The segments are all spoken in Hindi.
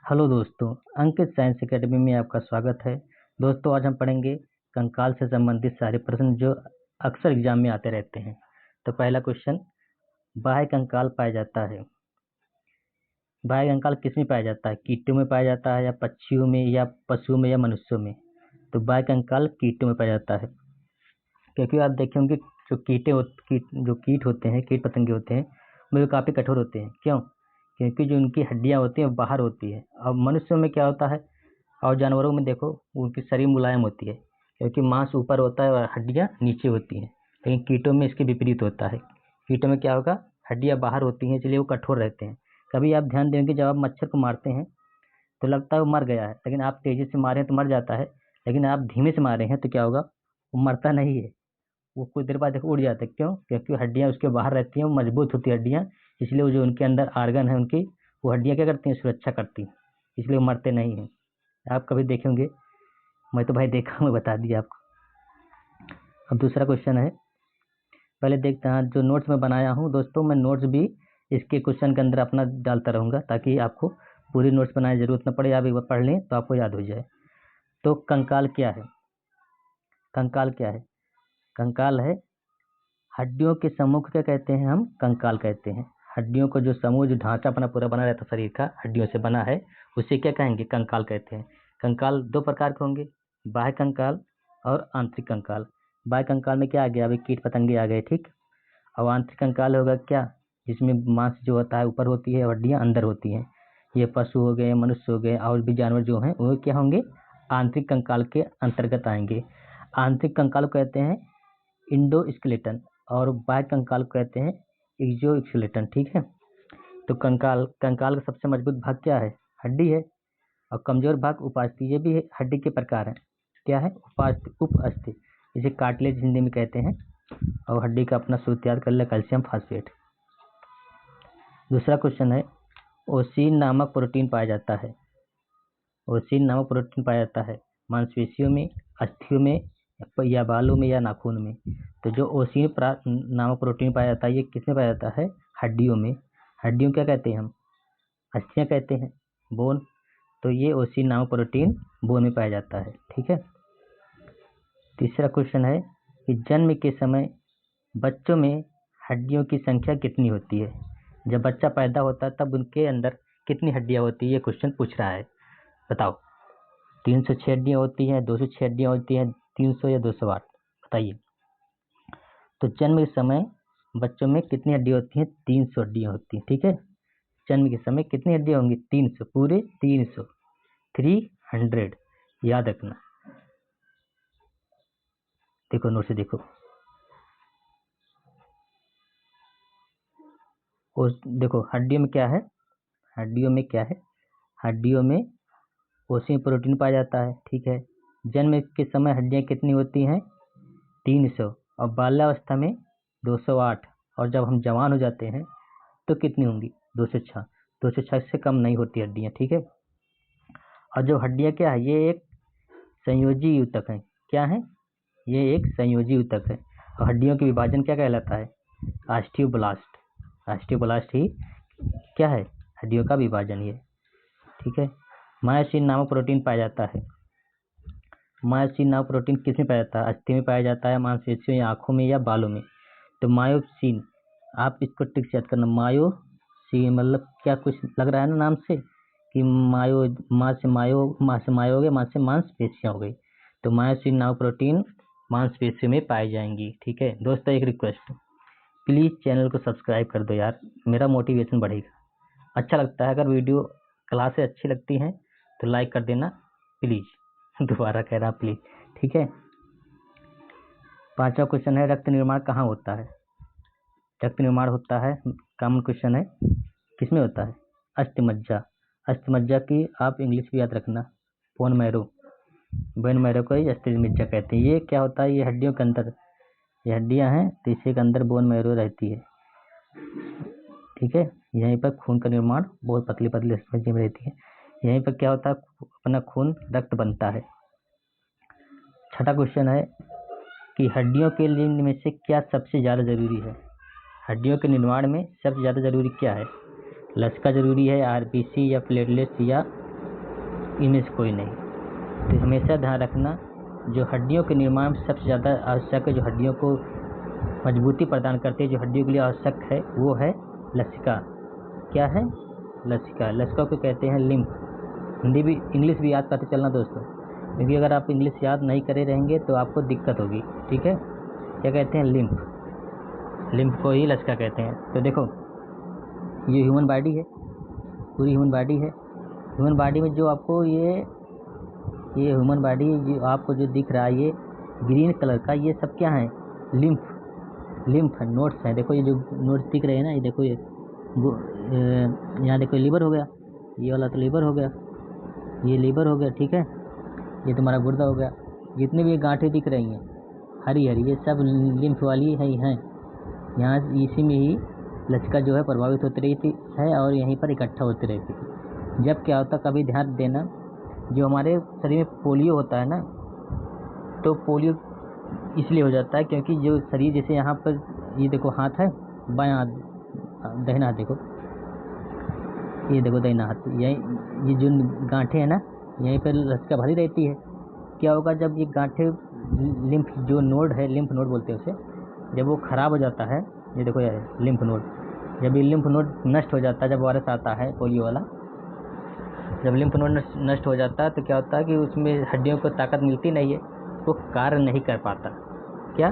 हेलो दोस्तों, अंकित साइंस एकेडमी में आपका स्वागत है। दोस्तों, आज हम पढ़ेंगे कंकाल से संबंधित सारे प्रश्न जो अक्सर एग्जाम में आते रहते हैं। तो पहला क्वेश्चन, बाह्य कंकाल पाया जाता है। बाह्य कंकाल किस में पाया जाता है? कीटों में पाया जाता है या पक्षियों में या पशुओं में या मनुष्यों में? तो बाह्य कंकाल कीटों में पाया जाता है, क्योंकि आप देखे होंगे जो कीट होते हैं, कीट पतंगे होते हैं, वे काफ़ी कठोर होते हैं। क्यों? क्योंकि जो उनकी हड्डियाँ होती हैं वो बाहर होती है। और मनुष्यों में क्या होता है और जानवरों में देखो, उनकी शरीर मुलायम होती है, क्योंकि मांस ऊपर होता है और हड्डियाँ नीचे होती हैं। लेकिन कीटों में इसके विपरीत होता है। कीटों में क्या होगा, हड्डियाँ बाहर होती हैं, इसलिए वो कठोर रहते हैं। कभी आप ध्यान देंगे, जब आप मच्छर को मारते हैं तो लगता है वो मर गया है, लेकिन आप तेज़ी से मारें तो मर जाता है। लेकिन आप धीमे से मारे हैं तो क्या होगा, वो मरता नहीं है, वो कुछ देर बाद उड़ जाते हैं। क्यों? क्योंकि हड्डियाँ उसके बाहर रहती हैं, वो मजबूत होती है हड्डियाँ, इसलिए वो जो उनके अंदर आर्गन है उनकी, वो हड्डियाँ क्या करती हैं, सुरक्षा करती हैं, इसलिए वो मरते नहीं हैं। आप कभी देखेंगे, मैं तो भाई देखा हूँ, मैं बता दिया आपको। अब दूसरा क्वेश्चन है, पहले देखते हैं। जो नोट्स मैं बनाया हूँ दोस्तों, मैं नोट्स भी इसके क्वेश्चन के अंदर अपना डालता रहूँगा, ताकि आपको पूरी नोट्स बनाने की जरूरत न पड़े, आप एक बार पढ़ लें तो आपको याद हो जाए। तो कंकाल क्या है? कंकाल क्या है? कंकाल है हड्डियों के समूह को क्या कहते हैं हम? कंकाल कहते हैं। हड्डियों को जो समूह, जो ढांचा अपना पूरा बना रहता है शरीर का, हड्डियों से बना है, उसे क्या कहेंगे? कंकाल कहते हैं। कंकाल दो प्रकार के होंगे, बाह्य कंकाल और आंतरिक कंकाल। बाह्य कंकाल में क्या आ गया, अभी कीट पतंगे आ गए, ठीक। और आंतरिक कंकाल होगा क्या, जिसमें मांस जो होता है ऊपर होती है, हड्डियाँ अंदर होती हैं। ये पशु हो गए, मनुष्य हो गए, और भी जानवर जो हैं वो क्या होंगे, आंतरिक कंकाल के अंतर्गत आएंगे। आंतरिक कंकाल को कहते हैं इंडोस्केलेटन और बाह्य कंकाल को कहते हैं एक्सोस्केलेटन, ठीक है। तो कंकाल का सबसे मजबूत भाग क्या है? हड्डी है। और कमजोर भाग उपास्थि, ये भी हड्डी के प्रकार है। क्या है? उपास्थि, उपअस्थि, इसे कार्टिलेज हिंदी में कहते हैं। और हड्डी का अपना सूत्र याद कर ले, कैल्शियम फास्फेट। दूसरा क्वेश्चन है, ओसीन नामक प्रोटीन पाया जाता है। ओसीन नामक प्रोटीन पाया जाता है मांसपेशियों में, अस्थियों में, या बालों में, या नाखून में। तो जो ओसीन नामक प्रोटीन पाया जाता है, ये किसमें पाया जाता है? हड्डियों में। हड्डियों क्या कहते हैं हम? अस्थियां कहते हैं, बोन। तो ये ओसीन नामक प्रोटीन बोन में पाया जाता है, ठीक है। तीसरा क्वेश्चन है कि जन्म के समय बच्चों में हड्डियों की संख्या कितनी होती है? जब बच्चा पैदा होता है तब उनके अंदर कितनी हड्डियां होती है, ये क्वेश्चन पूछ रहा है। बताओ, 306 हड्डियां होती हैं, 206 हड्डियां होती हैं, 300 या 208? बताइए। तो जन्म के समय बच्चों में कितनी हड्डियां होती हैं? 300 हड्डियां होती हैं, ठीक है। जन्म के समय कितनी हड्डियां होंगी? 300, पूरे 300, 300 याद रखना। देखो नोट से देखो, और देखो हड्डियों में क्या है, हड्डियों में क्या है, हड्डियों में ओसीन प्रोटीन पाया जाता है, ठीक है। जन्म के समय हड्डियां कितनी होती हैं? 300। और बाल्यावस्था में 208। और जब हम जवान हो जाते हैं तो कितनी होंगी? 206। 206 से कम नहीं होती हड्डियां, ठीक है। और जो हड्डियां क्या है, ये एक संयोजी ऊतक है। क्या है? ये एक संयोजी ऊतक है। और हड्डियों के विभाजन क्या कहलाता है? ऑस्टियोब्लास्ट। ऑस्टियोब्लास्ट ही क्या है? हड्डियों का विभाजन ये, ठीक है। मायोसिन नामक प्रोटीन पाया जाता है। मायोसिन नामक प्रोटीन किस में पाया जाता है? अस्थि में पाया जाता है, मांसपेशियों या आंखों में या बालों में? तो मायोसिन, आप इसको ट्रिक से याद करना। मायोसिन मतलब क्या, कुछ लग रहा है ना नाम से कि मायो, माँ से मायो हो गया, माँ से मांसपेशियाँ हो गई। तो मायोसिन नामक प्रोटीन मांसपेशियों में पाई जाएंगी, ठीक है। दोस्तों, एक रिक्वेस्ट, प्लीज़ चैनल को सब्सक्राइब कर दो यार, मेरा मोटिवेशन बढ़ेगा। अच्छा लगता है, अगर वीडियो क्लासें अच्छी लगती हैं तो लाइक कर देना प्लीज़। दोबारा कह रहा प्लीज़, ठीक है। पांचवा क्वेश्चन है, रक्त निर्माण कहाँ होता है? रक्त निर्माण होता है, कॉमन क्वेश्चन है, किसमें होता है? अस्थिमज्जा। अस्थिमज्जा की आप इंग्लिश भी याद रखना, बोन मैरो। बोन मैरो को ही अस्थिमज्जा कहते हैं। ये क्या होता है? ये हड्डियों के अंदर, ये हड्डियां हैं तो इसी के अंदर बोन मैरो रहती है, ठीक है। यहीं पर खून का निर्माण बहुत पतली पतली अस्थिमज्जा में रहती है। यहीं पर क्या होता है, अपना खून, रक्त बनता है। छठा क्वेश्चन है कि हड्डियों के निर्माण में से क्या सबसे ज़्यादा जरूरी है? हड्डियों के निर्माण में सबसे ज़्यादा जरूरी क्या है? लसिका जरूरी है, आरबीसी या प्लेटलेट्स या इनमें से कोई नहीं। तो हमेशा ध्यान रखना, जो हड्डियों के निर्माण में सबसे ज़्यादा आवश्यक है, जो हड्डियों को मजबूती प्रदान करती है, जो हड्डियों के लिए आवश्यक है, वो है लसिका। क्या है? लसिका। लसिका को कहते हैं लिम्फ। हिंदी भी इंग्लिश भी याद करते चलना दोस्तों, क्योंकि अगर आप इंग्लिश याद नहीं करे रहेंगे तो आपको दिक्कत होगी। ठीक है, क्या कहते हैं? लिम्फ। लिम्फ को ही लसिका कहते हैं। तो देखो, ये ह्यूमन बॉडी है, पूरी ह्यूमन बॉडी है। ह्यूमन बॉडी में जो आपको ये ह्यूमन बॉडी जो आपको जो दिख रहा है ये ग्रीन कलर का, ये सब क्या है? लिम्फ नोड्स हैं। देखो ये जो नोड्स दिख रहे हैं ना, ये देखो, ये यहाँ देखो लीवर हो गया, ये वाला तो लीवर हो गया, ये लीवर हो गया। ठीक है, ये तुम्हारा गुर्दा हो गया। जितने भी गांठें दिख रही हैं हरी हरी, ये सब लिम्फ वाली हैं। यहाँ इसी में ही लसिका जो है प्रभावित होती रही थी है और यहीं पर इकट्ठा होती रहती थी। जब क्या होता, कभी ध्यान देना, जो हमारे शरीर में पोलियो होता है ना, तो पोलियो इसलिए हो जाता है क्योंकि जो शरीर, जैसे यहाँ पर ये देखो हाथ है, बायां हाथ, दाहिना हाथ देखो, ये देखो दाहिना हाथ, यही ये जो गांठें हैं ना, यहीं पर लसिका भरी रहती है। क्या होगा, जब ये गांठें लिम्फ जो नोड है, लिम्फ नोड बोलते हैं उसे, जब वो खराब हो जाता है, ये देखो ये लिम्फ नोड, जब ये लिम्फ नोड नष्ट हो जाता है, जब वायरस आता है पोलियो वाला, जब लिम्फ नोड नष्ट हो जाता है तो क्या होता है कि उसमें हड्डियों को ताकत मिलती नहीं है, वो कार्य नहीं कर पाता। क्या?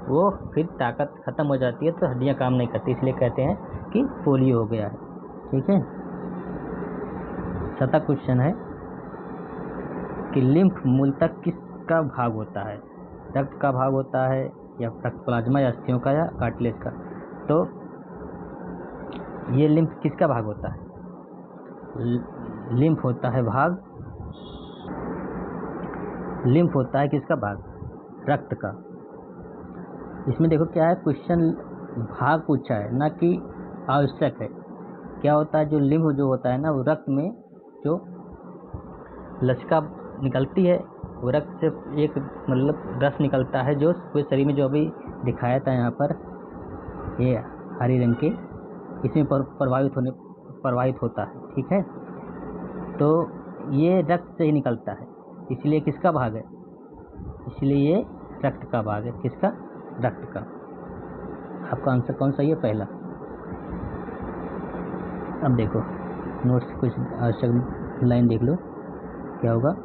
वो फिर ताकत खत्म हो जाती है तो हड्डियां काम नहीं करती, इसलिए कहते हैं कि पोलियो हो गया है। ठीक है, 7वां क्वेश्चन है कि लिम्फ मूलतः किसका भाग होता है? रक्त का भाग होता है या रक्त प्लाज्मा या अस्थियों का या कार्टिलेज का? तो ये लिम्फ किसका भाग होता है? लिम्फ होता है भाग, लिम्फ होता है किसका भाग? रक्त का। इसमें देखो क्या है, क्वेश्चन भाग पूछा है ना कि आवश्यक है। क्या होता है, जो लिम्फ जो होता है ना, वो रक्त में जो लसिका निकलती है, वो रक्त से एक मतलब रस निकलता है जो पूरे शरीर में, जो अभी दिखाया था यहाँ पर ये हरी रंग के, इसमें प्रवाहित होता है। ठीक है, तो ये रक्त से ही निकलता है, इसलिए किसका भाग है? इसलिए ये रक्त का भाग है। किसका? रक्त का। आपका आंसर कौन सा? ये पहला। अब देखो नोट्स कुछ आवश्यक लाइन देख लो, क्या होगा।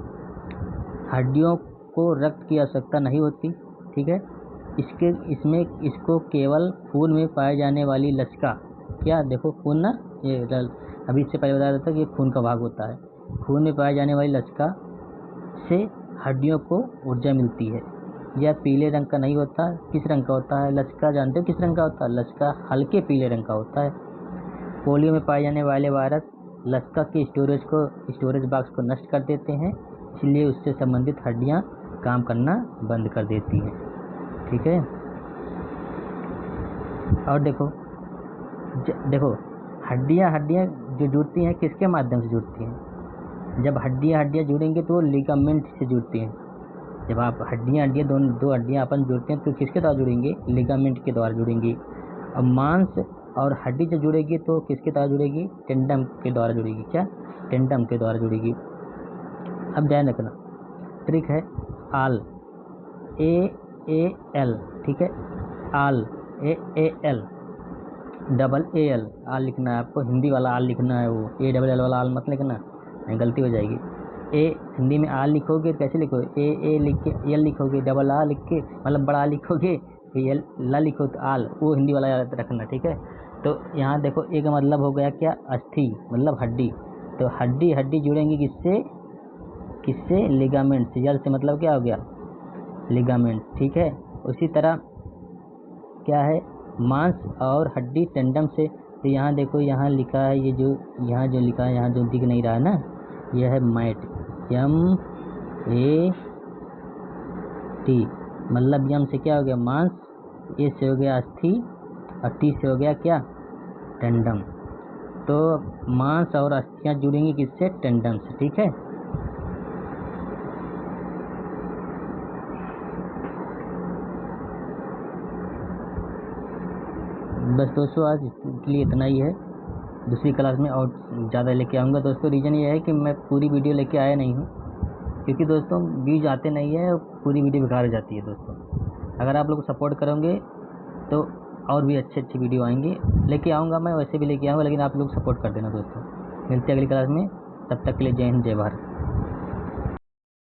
हड्डियों को रक्त की आवश्यकता नहीं होती। ठीक है, इसको केवल खून में पाए जाने वाली लसिका, क्या देखो खून ना, ये अभी इससे पहले बताया था कि ये खून का भाग होता है। खून में पाए जाने वाली लसिका से हड्डियों को ऊर्जा मिलती है। यह पीले रंग का नहीं होता। किस रंग का होता है लसिका? जानते हो किस रंग का होता है? लसिका हल्के पीले रंग का होता है। पोलियो में पाए जाने वाले वायरस लसिका के स्टोरेज बॉक्स को नष्ट कर देते हैं, इसलिए उससे संबंधित हड्डियां काम करना बंद कर देती हैं। ठीक है, और देखो हड्डियां जो जुड़ती हैं किसके माध्यम से जुड़ती हैं? जब हड्डियां जुड़ेंगी तो लिगामेंट से जुड़ती हैं। जब आप हड्डियां दो हड्डियां अपन जुड़ते हैं तो किसके द्वारा जुड़ेंगी? लिगामेंट के द्वारा जुड़ेंगी। अब मांस और हड्डी जब जुड़ेगी तो किसके द्वारा जुड़ेगी? टेंडम के द्वारा जुड़ेगी। क्या? टेंडम के द्वारा जुड़ेगी। अब ध्यान रखना, ट्रिक है आल, AAL। ठीक है, आल, AAL, डबल AL, आल लिखना है आपको, हिंदी वाला आल लिखना है, वो ALL वाला आल मत लिखना, नहीं गलती हो जाएगी। हिंदी में आल लिखोगे कैसे लिखोगे? AA लिख के एल लिखोगे, डबल आ लिख के मतलब बड़ा लिखोगे, एल ला लिखो तो आल, वो हिंदी वाला याद रखना। ठीक है, तो यहाँ देखो एक मतलब हो गया क्या? अस्थि मतलब हड्डी। तो हड्डी जुड़ेंगी किससे? लिगामेंट से। यल से मतलब क्या हो गया? लिगामेंट। ठीक है, उसी तरह क्या है? मांस और हड्डी टेंडम से। तो यहाँ देखो, यहाँ लिखा है, ये जो यहाँ जो लिखा है, यहाँ जो दिख नहीं रहा है ना, यह है मैट, MAT, मतलब यम से क्या हो गया? मांस, ए से हो गया अस्थि और टी से हो गया क्या? टेंडम। तो मांस और अस्थियां जुड़ेंगी किससे? टेंडम से। ठीक है, बस दोस्तों आज के लिए इतना ही है। दूसरी क्लास में और ज़्यादा लेके आऊँगा दोस्तों। रीज़न ये है कि मैं पूरी वीडियो लेके आया नहीं हूँ, क्योंकि दोस्तों व्यूज आते नहीं है, पूरी वीडियो बेकार हो जाती है दोस्तों। अगर आप लोग सपोर्ट करोगे तो और भी अच्छी अच्छी वीडियो आएंगी, लेके आऊँगा मैं, वैसे भी लेके आऊँगा, लेकिन आप लोग सपोर्ट कर देना दोस्तों। मिलते हैं अगली क्लास में, तब तक के लिए जय हिंद जय भारत।